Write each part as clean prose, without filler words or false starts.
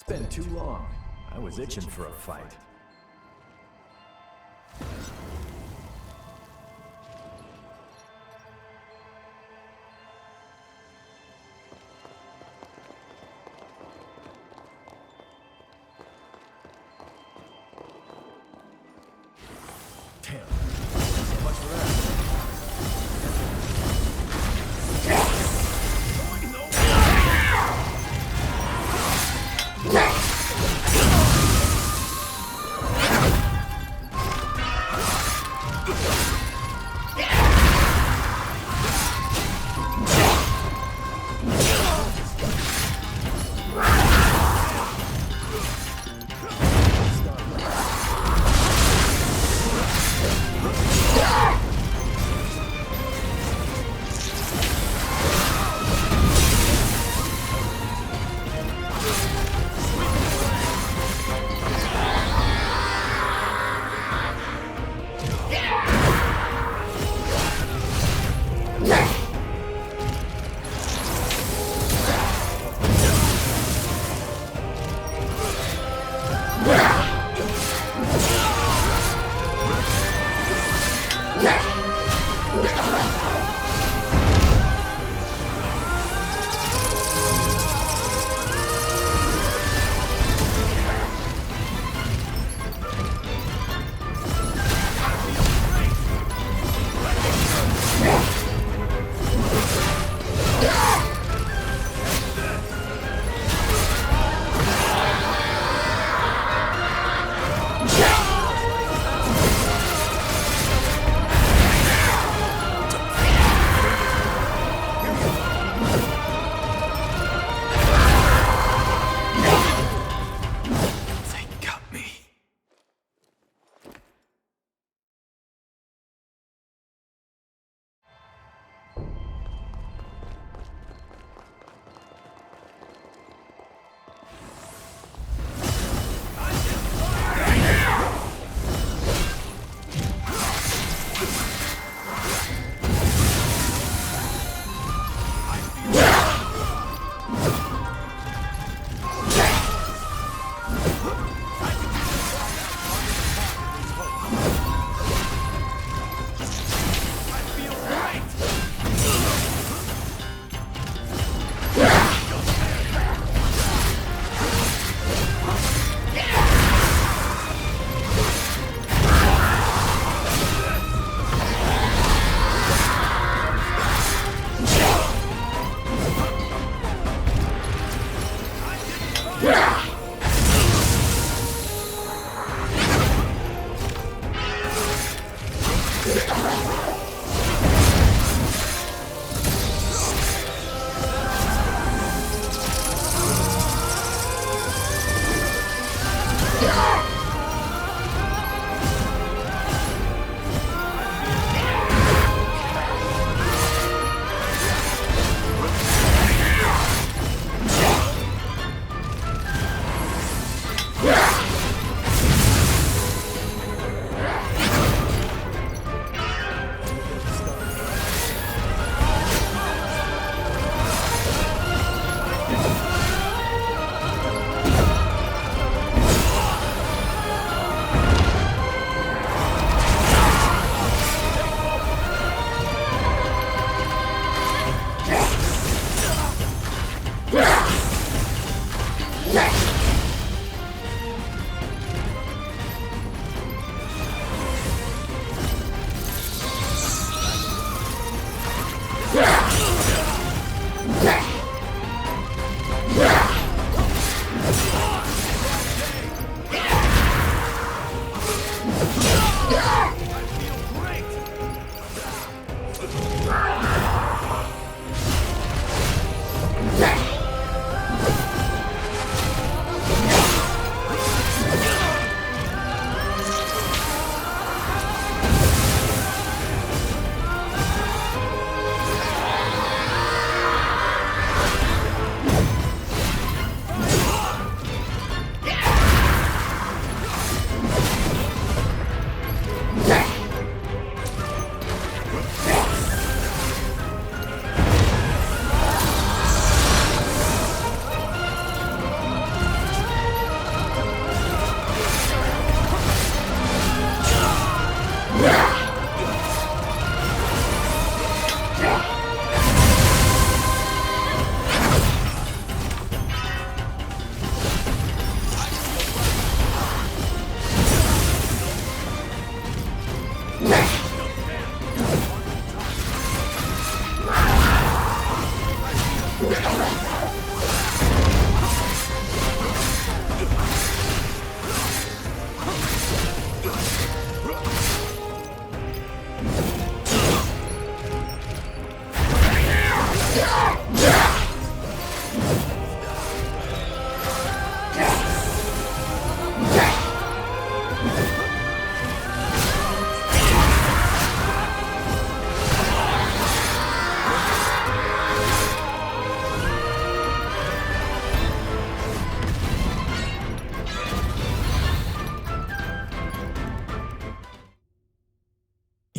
Been too long. I was itching for a fight. Damn. So much for that.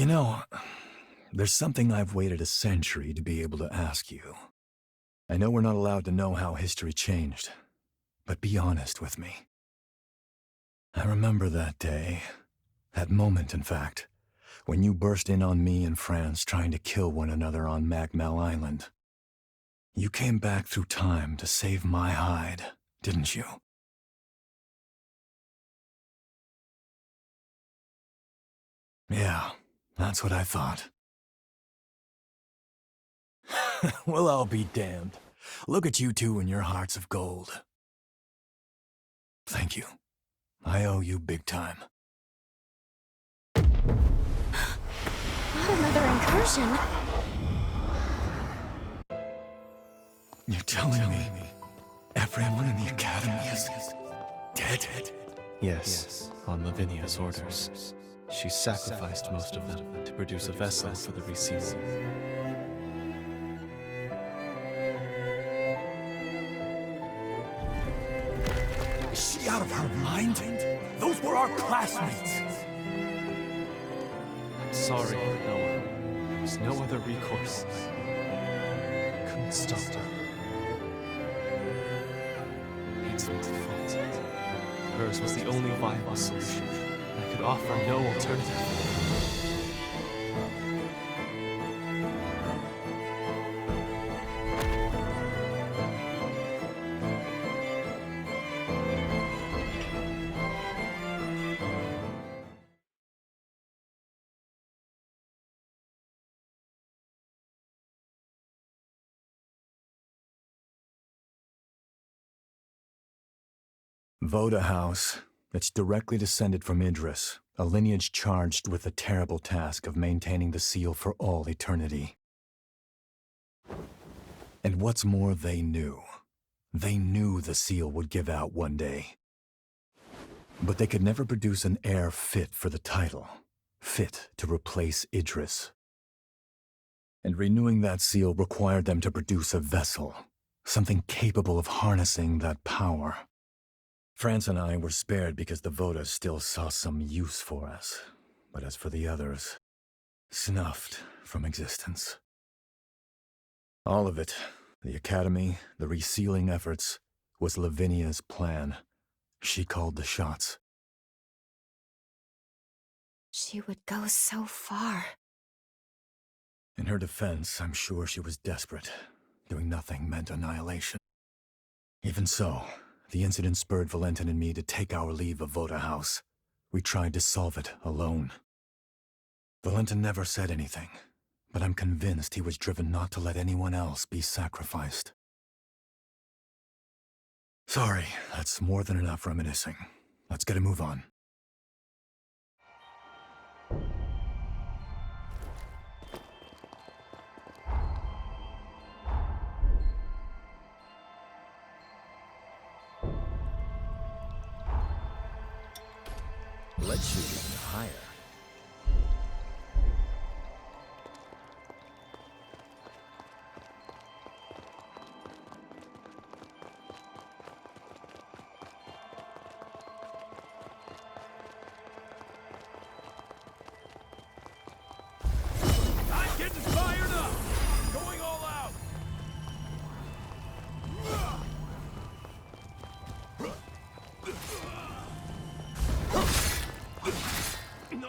know, there's something I've waited a century to be able to ask you. I know we're not allowed to know how history changed, but be honest with me. I remember that day, that moment, in fact, when you burst in on me and France trying to kill one another on Magmel Island. You came back through time to save my hide, didn't you? Yeah, that's what I thought. Well, I'll be damned. Look at you two and your hearts of gold. Thank you. I owe you big time. Not another incursion. You're telling me everyone in the Academy is dead? Yes, on Lavinia's orders. She sacrificed most of them to produce a vessel for the resealing. Is she out of her mind? Those were our classmates. I'm sorry, Noah. There's no other recourse. Couldn't stop her. It's my fault. Hers was the only viable solution. I could offer no alternative. Voda House. It's directly descended from Idris, a lineage charged with the terrible task of maintaining the seal for all eternity. And what's more, they knew. They knew the seal would give out one day. But they could never produce an heir fit for the title, fit to replace Idris. And renewing that seal required them to produce a vessel, something capable of harnessing that power. France and I were spared because the Voda still saw some use for us. But as for the others, snuffed from existence. All of it, the Academy, the resealing efforts, was Lavinia's plan. She called the shots. She would go so far. In her defense, I'm sure she was desperate. Doing nothing meant annihilation. Even so, the incident spurred Valentin and me to take our leave of Voda House. We tried to solve it alone. Valentin never said anything, but I'm convinced he was driven not to let anyone else be sacrificed. Sorry, that's more than enough reminiscing. Let's get a move on. Let's shoot even higher. I'm getting fired up! Going all out! No!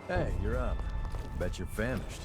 Hey, you're up. Bet you're famished.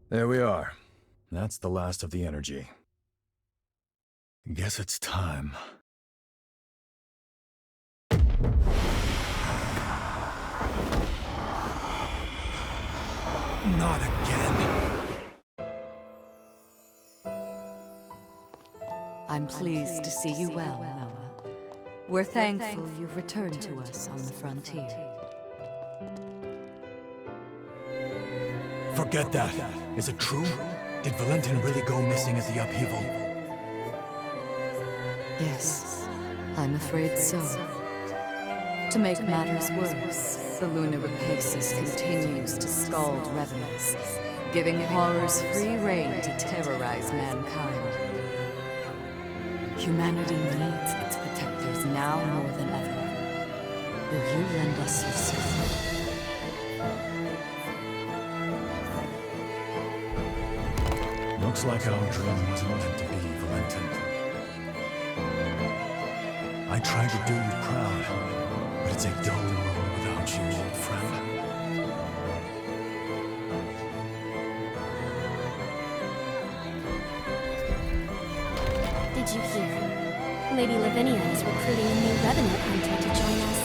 There we are. That's the last of the energy. Guess it's time. Not again. I'm pleased to see you well, Noah. We're thankful you've returned to us on the frontier. Forget that. Is it true? Did Valentin really go missing at the upheaval? Yes, I'm afraid so. To make matters worse, the Luna Rapaces continues to scald revenants, giving horrors free rein to terrorize mankind. Humanity needs its protectors now more than ever. Will you lend us your support? Looks like our dream wasn't meant to be, Valentin. I tried to do you proud, but it's a dull world without you, old friend. Did you hear? Lady Lavinia is recruiting a new revenant hunter to join us.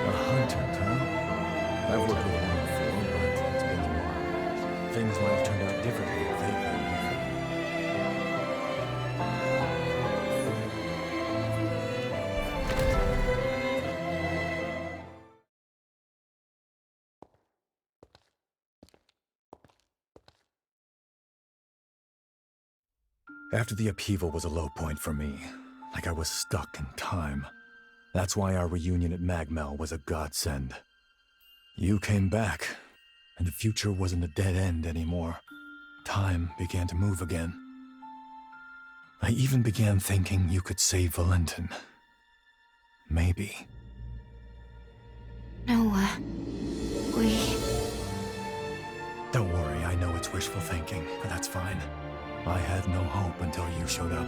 A hunter, huh? I've worked with one before, but it's been a while. Things might have turned out differently if they'd been here. After the upheaval was a low point for me, like I was stuck in time. That's why our reunion at Magmel was a godsend. You came back, and the future wasn't a dead end anymore. Time began to move again. I even began thinking you could save Valentin. Maybe. Noah, we... Don't worry, I know it's wishful thinking, but that's fine. I had no hope until you showed up.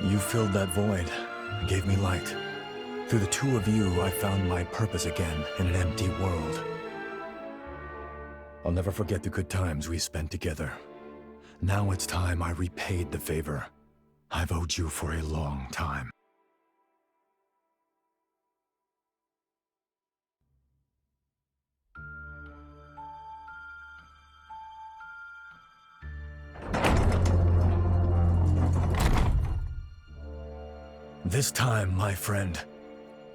You filled that void, and gave me light. Through the two of you, I found my purpose again in an empty world. I'll never forget the good times we spent together. Now it's time I repaid the favor I've owed you for a long time. This time, my friend,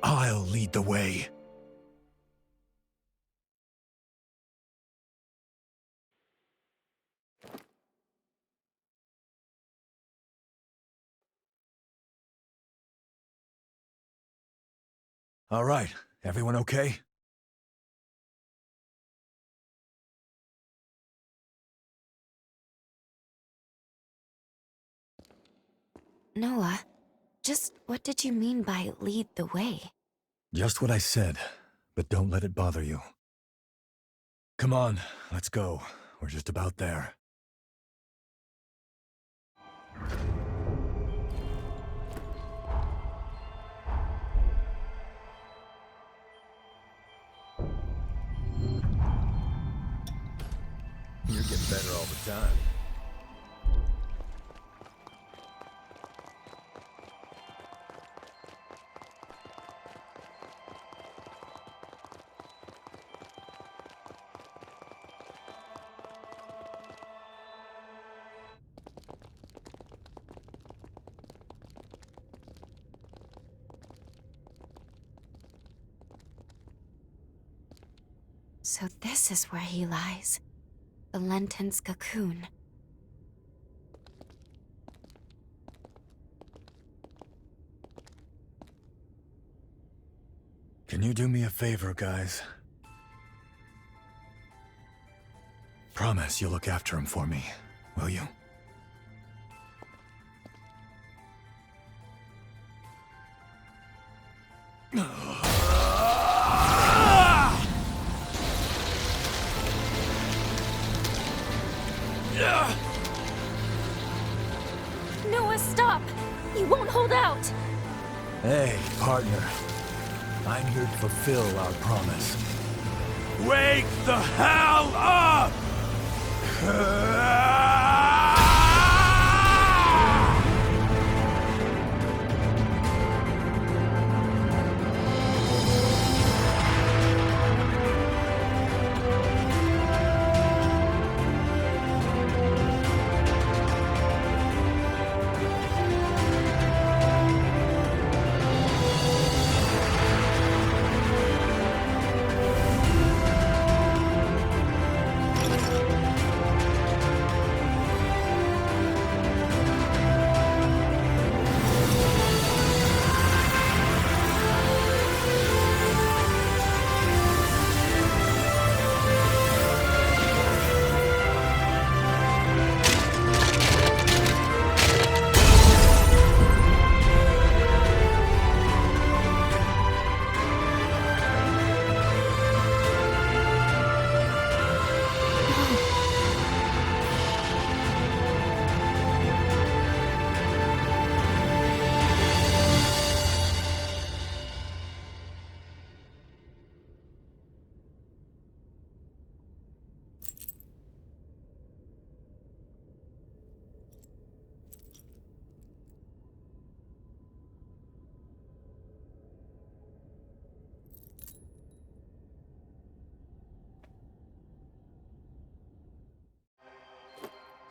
I'll lead the way. All right, everyone okay? Noah, just what did you mean by lead the way? Just what I said, but don't let it bother you. Come on, let's go. We're just about there. You're getting better all the time. So this is where he lies. Valentin's cocoon. Can you do me a favor, guys? Promise you'll look after him for me, will you? Noah, stop! You won't hold out! Hey, partner. I'm here to fulfill our promise. Wake the hell up!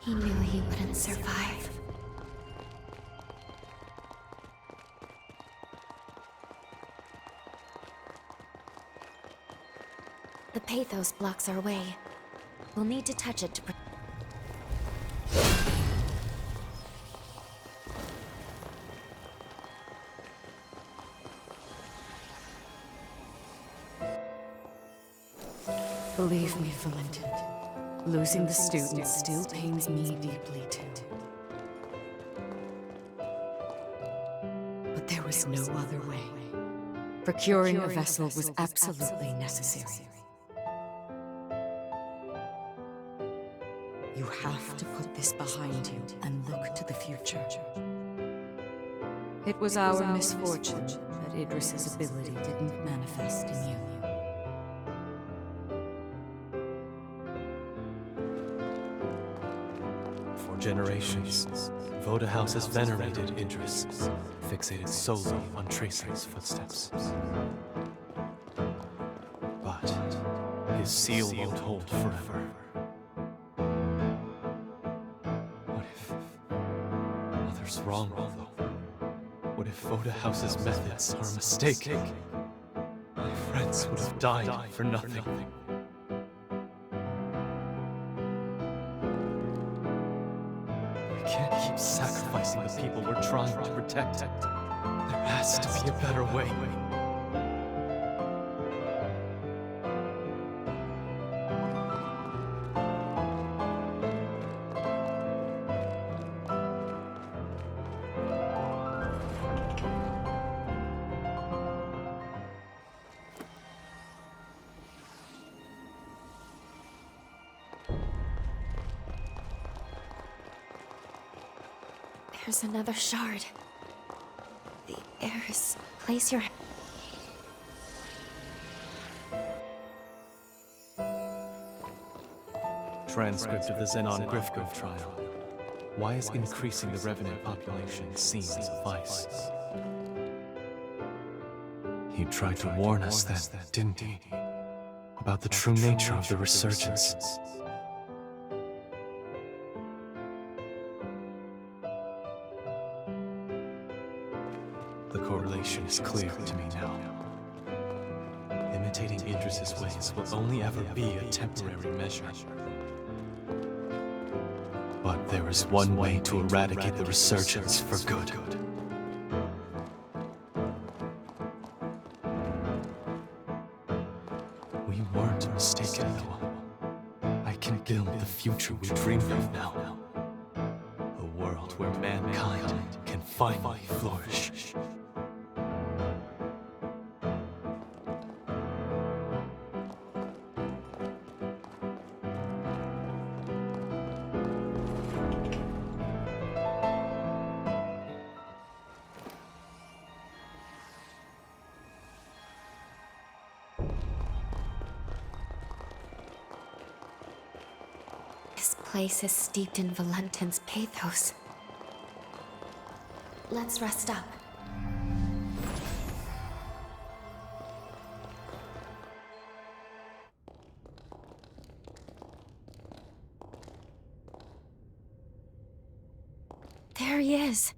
He knew he wouldn't survive. The pathos blocks our way. We'll need to touch it to Believe me, Valentin. Losing the student still pains me deeply, too. But there was no other way. Procuring a vessel was absolutely necessary. You have to put this behind you and look to the future. It was our misfortune that Idris's ability didn't manifest in you. For generations, Voda House has venerated Idris, fixated solely on tracing his footsteps. But his seal won't hold forever. What if Mother's wrong, though? What if Voda House's methods are a mistake? My friends would have died for nothing. We can't keep sacrificing the people we're trying to protect. There has to be a better way. There's another shard. The heirs. Place your... Transcript of the Xenon Grifko trial. Why is increasing the Revenant population seen as a vice? He tried to warn us then, didn't he? About the true nature of the resurgence. The correlation is clear to me now. Imitating Idris's ways will only ever be a temporary measure. But there is one way to eradicate the resurgence for good. We weren't mistaken, Noah. I can build the future we dream of now. A world where mankind can finally flourish. This place is steeped in Valentin's pathos. Let's rest up. There he is.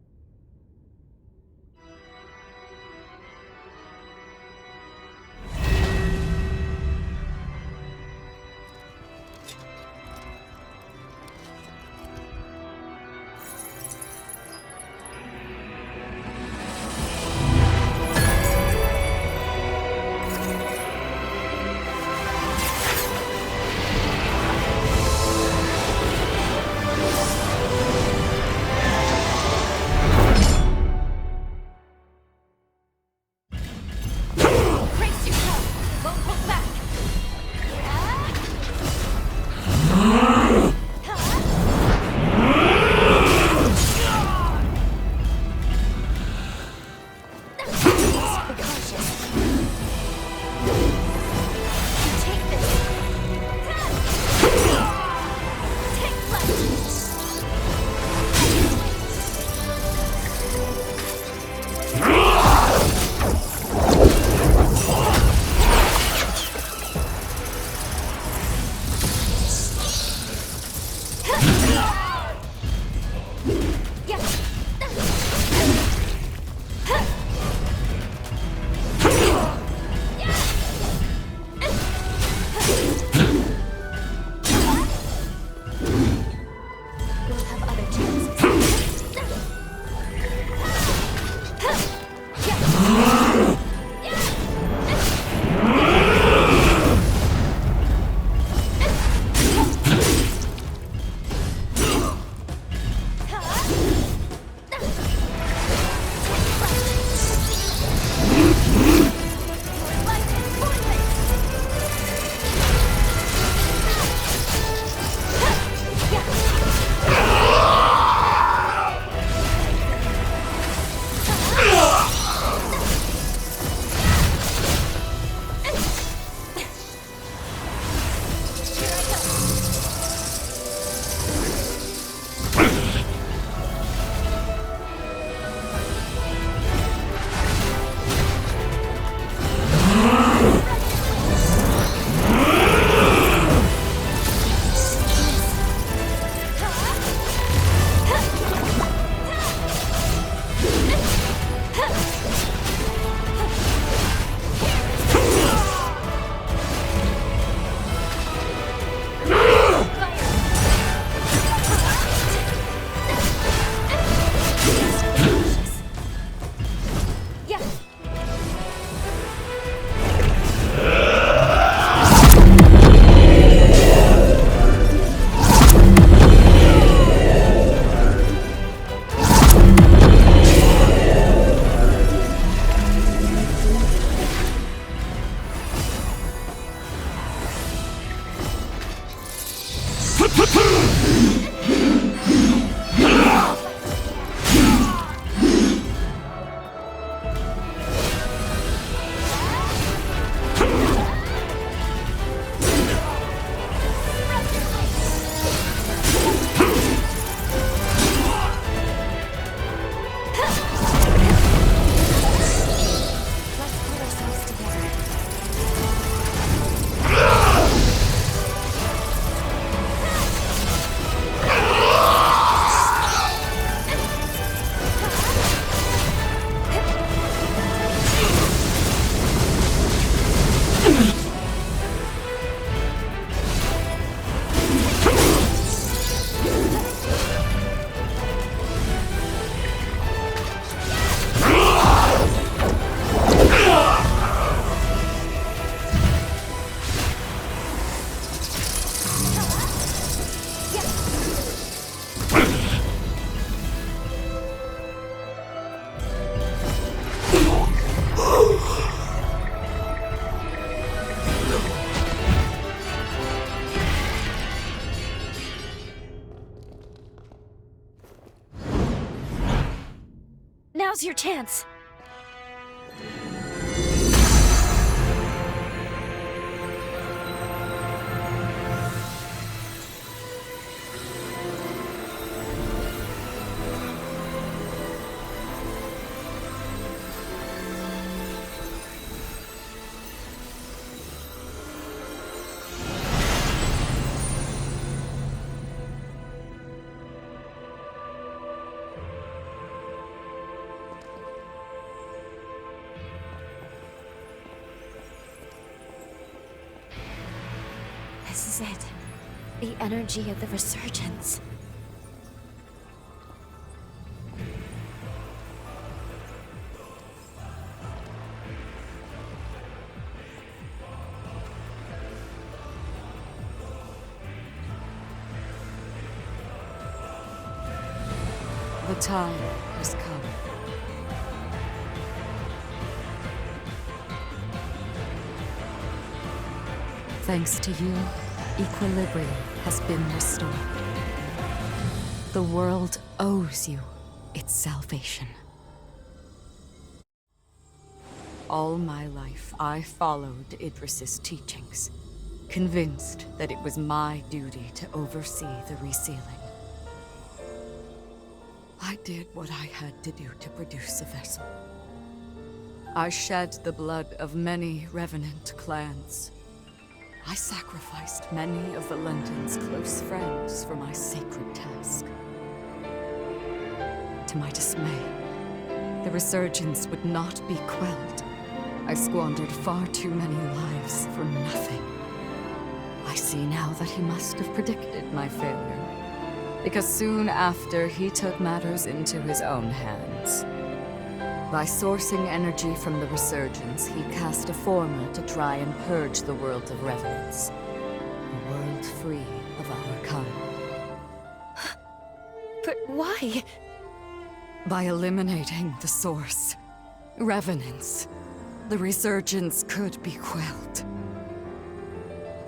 Now's your chance. This is it. The energy of the resurgence. The time has come. Thanks to you, equilibrium has been restored. The world owes you its salvation. All my life, I followed Idris's teachings, convinced that it was my duty to oversee the resealing. I did what I had to do to produce a vessel. I shed the blood of many Revenant clans. I sacrificed many of Valentin's close friends for my sacred task. To my dismay, the resurgence would not be quelled. I squandered far too many lives for nothing. I see now that he must have predicted my failure, because soon after he took matters into his own hands. By sourcing energy from the resurgence, he cast a formula to try and purge the world of revenants. A world free of our kind. But why? By eliminating the source, revenants, the resurgence could be quelled.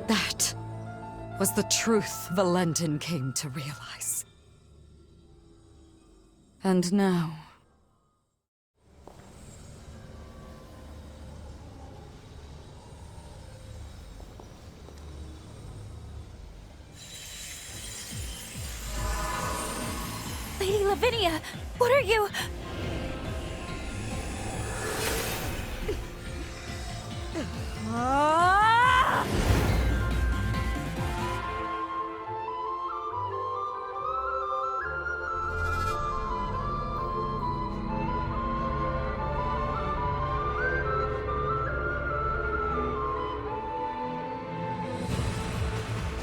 That was the truth Valentin came to realize. And now... Lady Lavinia, what are you?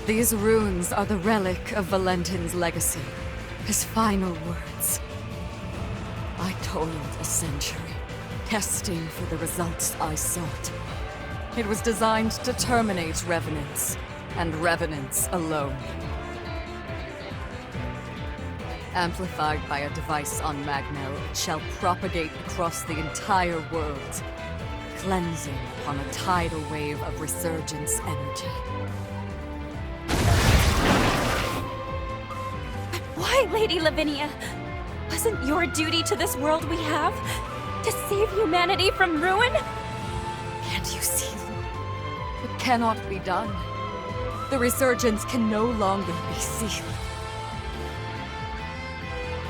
These runes are the relic of Valentin's legacy. His final words. I toiled a century, testing for the results I sought. It was designed to terminate revenants, and revenants alone. Amplified by a device on Magnell, it shall propagate across the entire world, cleansing upon a tidal wave of resurgence energy. Why, Lady Lavinia? Wasn't your duty to this world we have to save humanity from ruin? Can't you see? It cannot be done. The resurgence can no longer be sealed.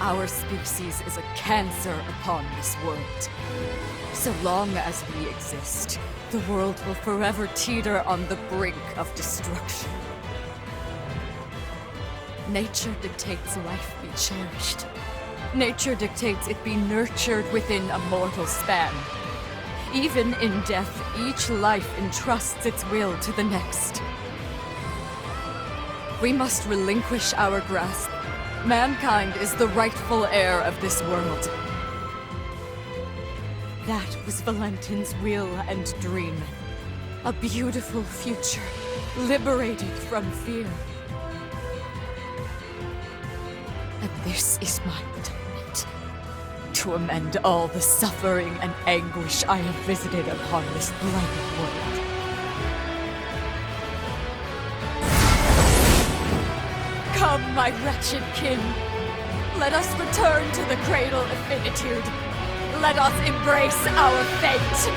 Our species is a cancer upon this world. So long as we exist, the world will forever teeter on the brink of destruction. Nature dictates life be cherished. Nature dictates it be nurtured within a mortal span. Even in death, each life entrusts its will to the next. We must relinquish our grasp. Mankind is the rightful heir of this world. That was Valentin's will and dream. A beautiful future, liberated from fear. And this is my atonement. To amend all the suffering and anguish I have visited upon this blighted world. Come, my wretched kin. Let us return to the cradle of finitude. Let us embrace our fate.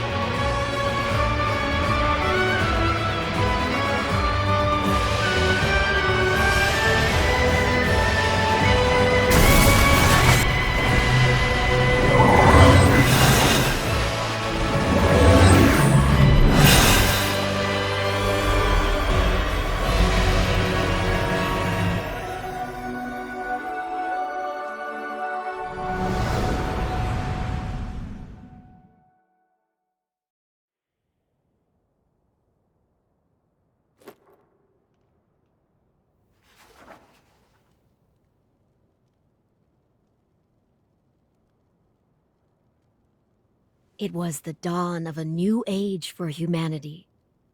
It was the dawn of a new age for humanity.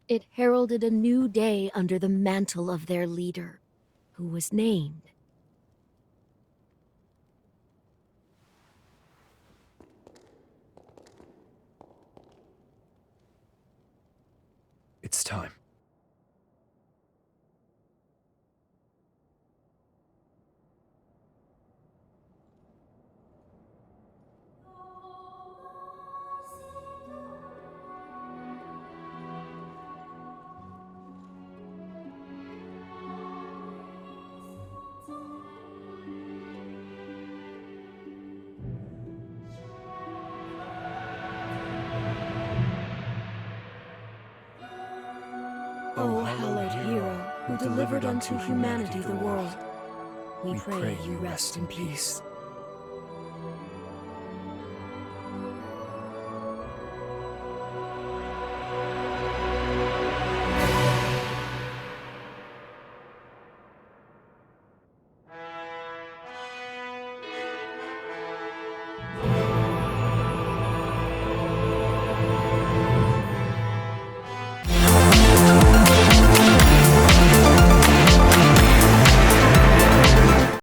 It heralded a new day under the mantle of their leader, who was named. It's time. O hallowed hero, who delivered unto humanity the world, we pray you rest in peace.